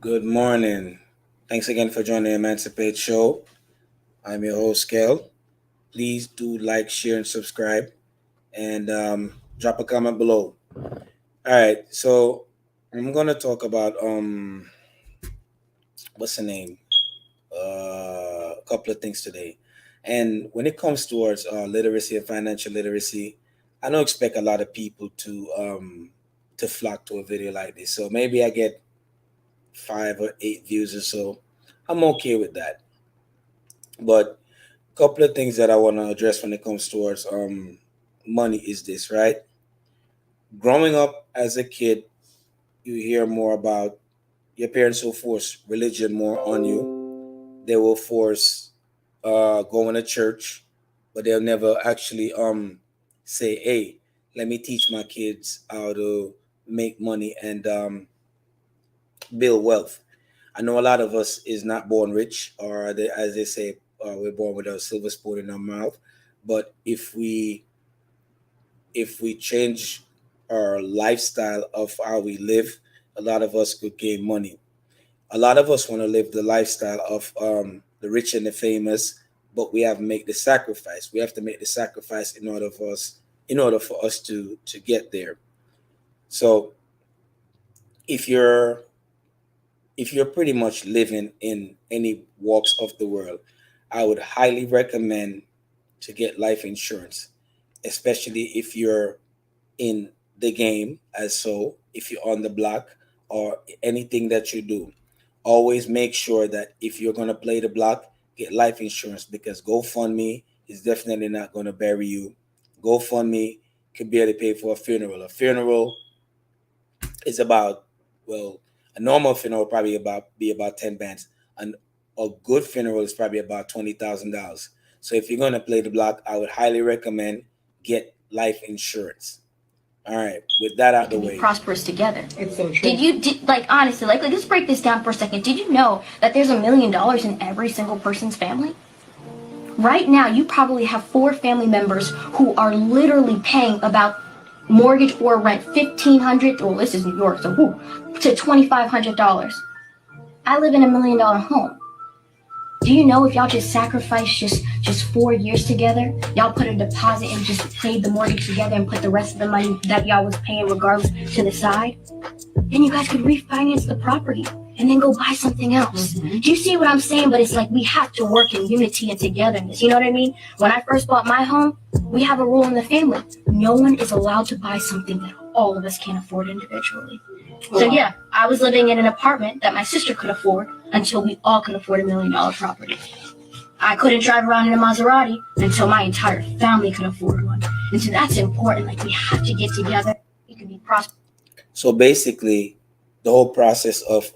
Good morning. Thanks again for joining the Emancipate Show. I'm your host, Kel. Please do like, share, and subscribe, and drop a comment below. All right, so I'm gonna talk about what's the name? A couple of things today, and when it comes towards literacy and financial literacy, I don't expect a lot of people to flock to a video like this. So maybe I get 5 or 8 views or so. I'm okay with that. But couple of things that I want to address when it comes towards money is this, right? Growing up as a kid, you hear more about your parents will force religion more on you. They will force going to church, but they'll never actually say, "Hey, let me teach my kids how to make money and build wealth." I know a lot of us is not born rich, or as they say, we're born with a silver spoon in our mouth. But if we change our lifestyle of how we live, a lot of us could gain money. A lot of us want to live the lifestyle of the rich and the famous, but we have to make the sacrifice. We have to make the sacrifice in order for us to get there. So if you're if you're pretty much living in any walks of the world, I would highly recommend to get life insurance, especially if you're in the game, as so if you're on the block or anything that you do. Always make sure that if you're going to play the block, get life insurance, because GoFundMe is definitely not going to bury you. GoFundMe could barely pay for a funeral. A funeral is about, well, a normal funeral probably about 10 bands. And a good funeral is probably about $20,000. So if you're gonna play the block, I would highly recommend get life insurance. All right, with that out the can be way. prosperous together. It's so true. Like honestly, like let's break this down for a second. Did you know that there's $1 million in every single person's family? Right now, you probably have 4 family members who are literally paying about mortgage or rent 1,500. Well, this is New York, so to $2,500. I live in $1 million home. Do you know if y'all just sacrificed just 4 years together, y'all put a deposit and just paid the mortgage together and put the rest of the money that y'all was paying regardless to the side, then you guys could refinance the property and then go buy something else. Mm-hmm. Do you see what I'm saying? But it's like we have to work in unity and togetherness. You know what I mean? When I first bought my home, we have a rule in the family. No one is allowed to buy something that all of us can't afford individually. So yeah, I was living in an apartment that my sister could afford until we all could afford $1 million property. I couldn't drive around in a Maserati until my entire family could afford one. And so that's important. Like we have to get together. We can be prosperous. So basically, the whole process of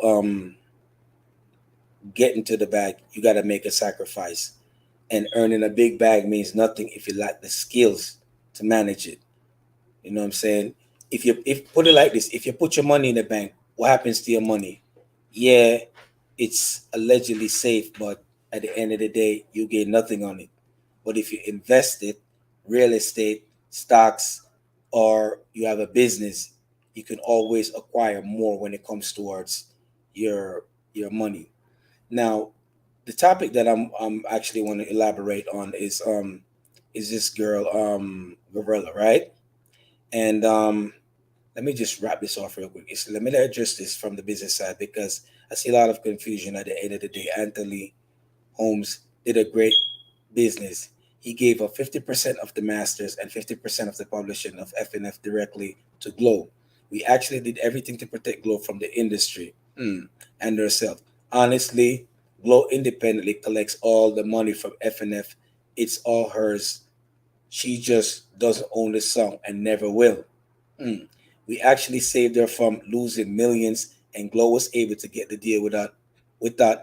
getting to the bag, you got to make a sacrifice. And earning a big bag means nothing if you lack the skills to manage it. You know what I'm saying? If put it like this, if you put your money in the bank, what happens to your money? Yeah, it's allegedly safe, but at the end of the day, you gain nothing on it. But if you invest it, real estate, stocks, or you have a business, you can always acquire more when it comes towards your money. Now, the topic that I'm actually want to elaborate on is this girl GloRilla, right? And let me just wrap this off real quick. Let me address this from the business side, because I see a lot of confusion at the end of the day. Anthony Holmes did a great business. He gave up 50% of the masters and 50% of the publishing of F.N.F directly to Glow. We actually did everything to protect Glow from the industry and herself. Honestly, Glow independently collects all the money from F.N.F. It's all hers. She just doesn't own the song and never will. Mm. We actually saved her from losing millions, and Glow was able to get the deal without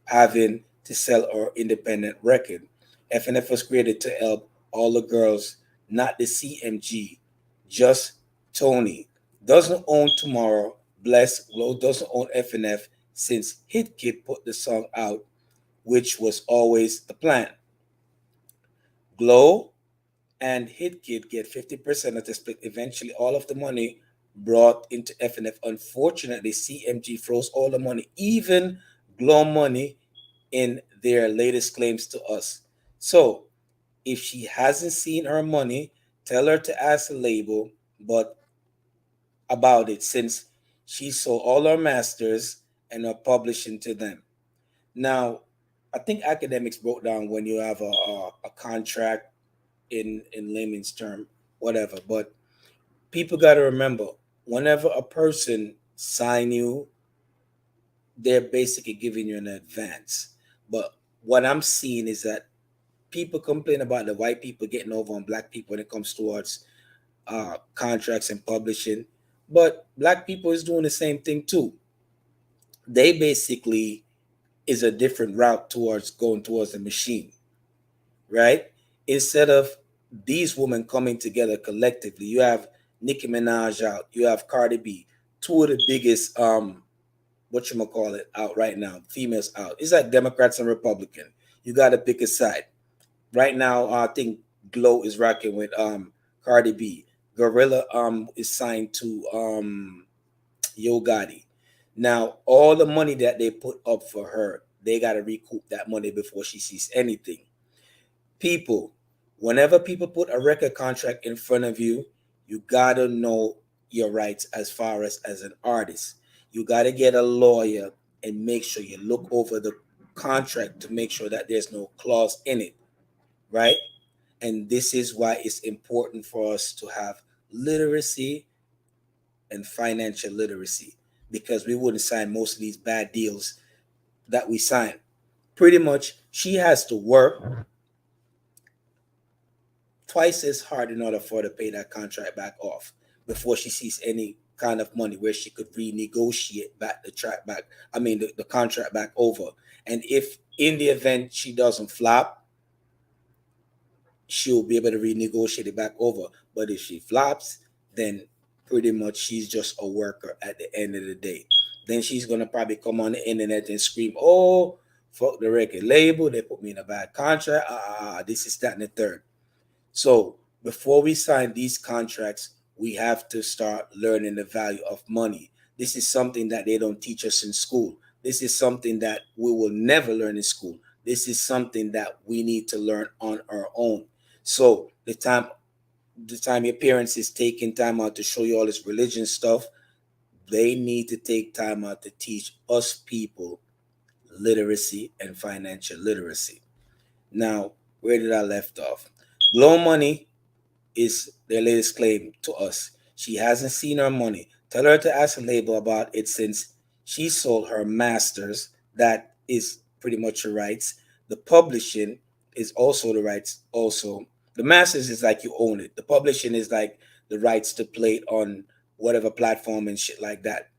having to sell our independent record. F.N.F was created to help all the girls, not the CMG, just Tony. Doesn't own Tomorrow, Bless, Glow doesn't own F.N.F since Hitkidd put the song out, which was always the plan. Glow and Hitkidd get 50% of the split. Eventually, all of the money brought into F.N.F. Unfortunately, CMG froze all the money, even Glow money, in their latest claims to us. So if she hasn't seen her money, tell her to ask the label but about it, since she sold all her masters and are publishing to them. Now, I think academics broke down when you have a contract in layman's term, whatever. But people got to remember, whenever a person sign you, they're basically giving you an advance. But what I'm seeing is that people complain about the white people getting over on black people when it comes towards contracts and publishing. But black people is doing the same thing too. They basically is a different route towards going towards the machine, right? Instead of these women coming together collectively, you have Nicki Minaj out, you have Cardi B, two of the biggest what you call it out right now, females out. It's like Democrats and Republican. You got to pick a side. Right now, I think Glow is rocking with Cardi B. GloRilla is signed to Yo Gotti. Now, all the money that they put up for her, they got to recoup that money before she sees anything. People, whenever people put a record contract in front of you, you got to know your rights as far as an artist. You got to get a lawyer and make sure you look over the contract to make sure that there's no clause in it, right? And this is why it's important for us to have literacy and financial literacy, because we wouldn't sign most of these bad deals that we sign. Pretty much, she has to work twice as hard in order for her to pay that contract back off before she sees any kind of money where she could renegotiate back the track back. I mean, the contract back over. And if in the event she doesn't flop, she'll be able to renegotiate it back over. But if she flops, then pretty much she's just a worker at the end of the day. Then she's gonna probably come on the internet and scream, "Oh, fuck the record label! They put me in a bad contract. This is that and the third." So before we sign these contracts, we have to start learning the value of money. This is something that they don't teach us in school. This is something that we will never learn in school. This is something that we need to learn on our own. So the time your parents is taking time out to show you all this religion stuff, they need to take time out to teach us people literacy and financial literacy. Now, where did I left off? Blow money is their latest claim to us. She hasn't seen her money. Tell her to ask the label about it, since she sold her masters. That is pretty much her rights. The publishing is also the rights. Also, the masters is like you own it. The publishing is like the rights to play it on whatever platform and shit like that.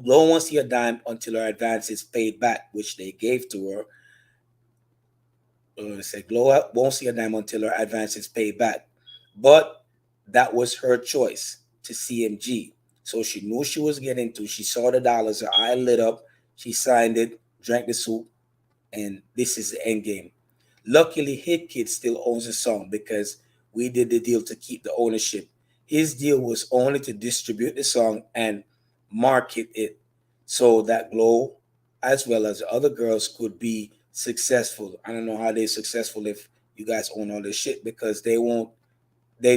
Glow won't see a dime until her advance is paid back, which they gave to her. Say Glow won't see a dime until her advance is paid back. But that was her choice to CMG. So she knew she was getting to. She saw the dollars, her eye lit up. She signed it, drank the soup, and this is the end game. Luckily, Hitkidd still owns the song because we did the deal to keep the ownership. His deal was only to distribute the song and market it so that Glow, as well as the other girls, could be successful. I don't know how they're successful if you guys own all this shit, because they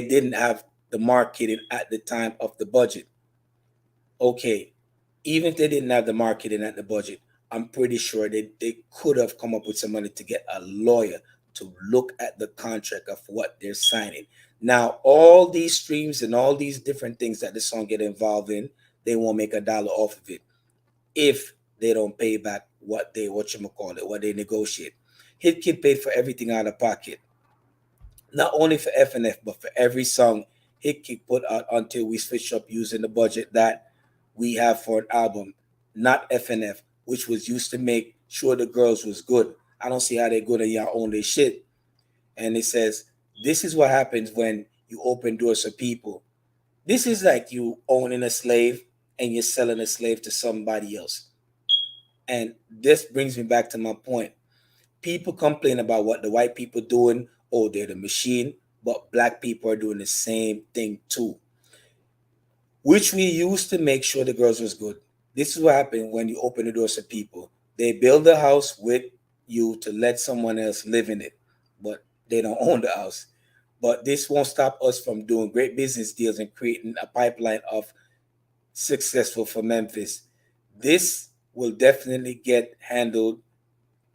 didn't have the marketing at the time of the budget. Okay, even if they didn't have the marketing at the budget, I'm pretty sure they could have come up with some money to get a lawyer to look at the contract of what they're signing. Now, all these streams and all these different things that the song get involved in, they won't make a dollar off of it if they don't pay back what they negotiate. Hitkidd paid for everything out of pocket, not only for F.N.F, but for every song Hickey put out until we switched up using the budget that we have for an album, not F.N.F, which was used to make sure the girls was good. I don't see how they're good and y'all own their shit. And it says, this is what happens when you open doors for people. This is like you owning a slave and you're selling a slave to somebody else. And this brings me back to my point. People complain about what the white people doing. Oh, they're the machine, but black people are doing the same thing too. which we used to make sure the girls was good. This is what happened when you open the doors to people. They build the house with you to let someone else live in it, but they don't own the house. But this won't stop us from doing great business deals and creating a pipeline of successful for Memphis. This will definitely get handled,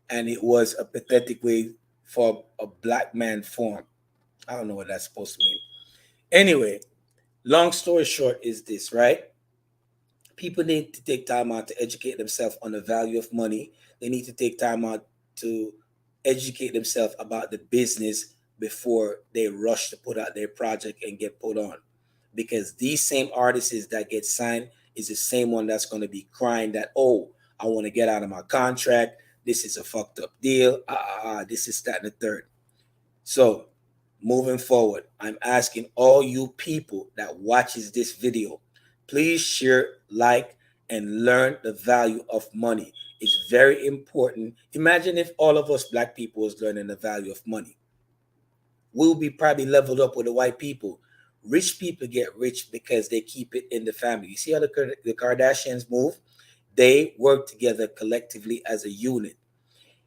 and it was a pathetic way for a black man form. I don't know what that's supposed to mean. Anyway, long story short is this, right? People need to take time out to educate themselves on the value of money. They need to take time out to educate themselves about the business before they rush to put out their project and get put on. Because these same artists that get signed is the same one that's going to be crying that, oh, I want to get out of my contract. This is a fucked up deal. This is that and the third. So moving forward, I'm asking all you people that watches this video, please share, like, and learn the value of money. It's very important. Imagine if all of us black people was learning the value of money. We'll be probably leveled up with the white people. Rich people get rich because they keep it in the family. You see how the Kardashians move? They work together collectively as a unit.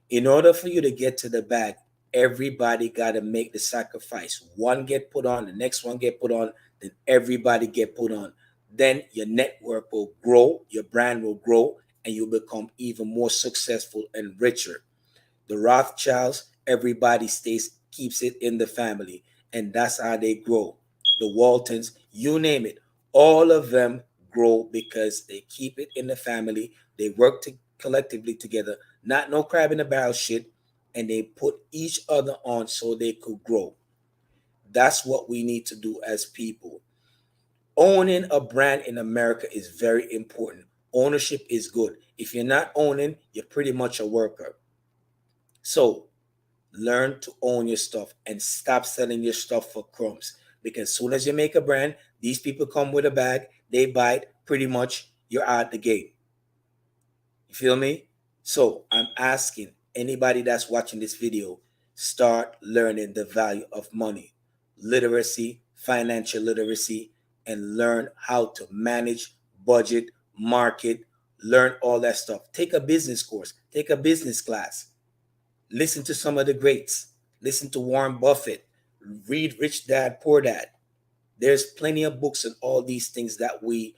In order for you to get to the bag, everybody got to make the sacrifice. One get put on, the next one get put on, then everybody get put on. Then your network will grow, your brand will grow, and you'll become even more successful and richer. The Rothschilds, everybody stays keeps it in the family, and that's how they grow. The Waltons, you name it, all of them grow because they keep it in the family. They work collectively together, not no crab in the barrel shit, and they put each other on so they could grow. That's what we need to do as people. Owning a brand in America is very important. Ownership is good. If you're not owning, you're pretty much a worker. So learn to own your stuff and stop selling your stuff for crumbs. Because as soon as you make a brand, these people come with a bag, they buy it, pretty much you're out the gate. You feel me? So I'm asking anybody that's watching this video, start learning the value of money, literacy, financial literacy, and learn how to manage, budget, market, learn all that stuff. Take a business course, take a business class. Listen to some of the greats. Listen to Warren Buffett. Read Rich Dad Poor Dad. There's plenty of books and all these things that we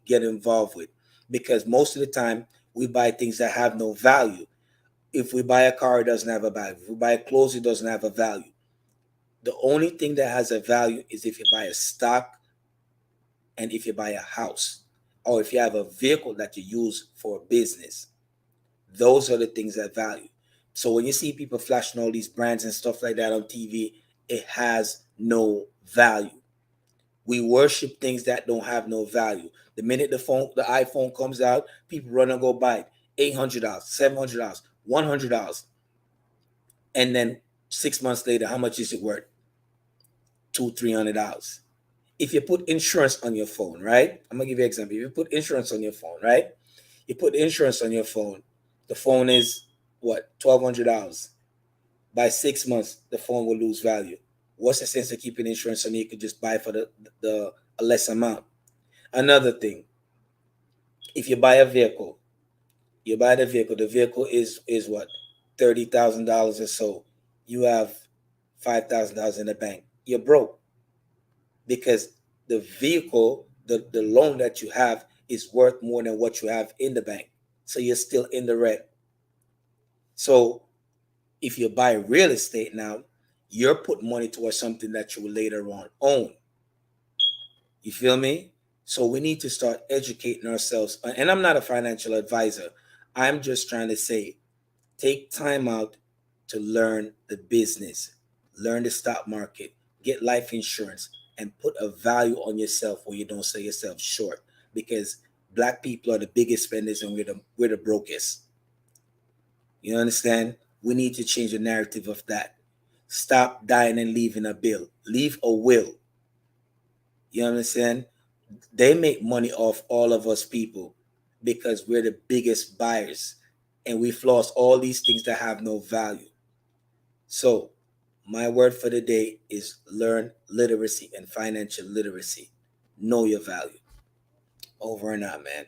get involved with, because most of the time we buy things that have no value. If we buy a car, it doesn't have a value. If we buy clothes, it doesn't have a value. The only thing that has a value is if you buy a stock and if you buy a house, or if you have a vehicle that you use for a business. Those are the things that value. So when you see people flashing all these brands and stuff like that on TV, it has no value. We worship things that don't have no value. The minute the iPhone comes out, people run and go buy it. $800, $700, $100. And then 6 months later, how much is it worth? $200, $300. If you put insurance on your phone, right? I'm gonna give you an example. If you put insurance on your phone, right? You put insurance on your phone. The phone is what? $1,200. By 6 months, the phone will lose value. What's the sense of keeping insurance on it? You could just buy for the a less amount. Another thing, if you buy a vehicle, you buy the vehicle is what? $30,000 or so. You have $5,000 in the bank. You're broke because the vehicle, the loan that you have is worth more than what you have in the bank. So you're still in the red. So if you buy real estate now, you're putting money towards something that you will later on own. You feel me? So we need to start educating ourselves. And I'm not a financial advisor. I'm just trying to say, take time out to learn the business, learn the stock market, get life insurance, and put a value on yourself where you don't sell yourself short. Because black people are the biggest spenders and we're the brokest. You understand? We need to change the narrative of that. Stop dying and leaving a bill. Leave a will. You understand? They make money off all of us people because we're the biggest buyers and we've lost all these things that have no value. So, my word for the day is learn literacy and financial literacy. Know your value. Over and out, man.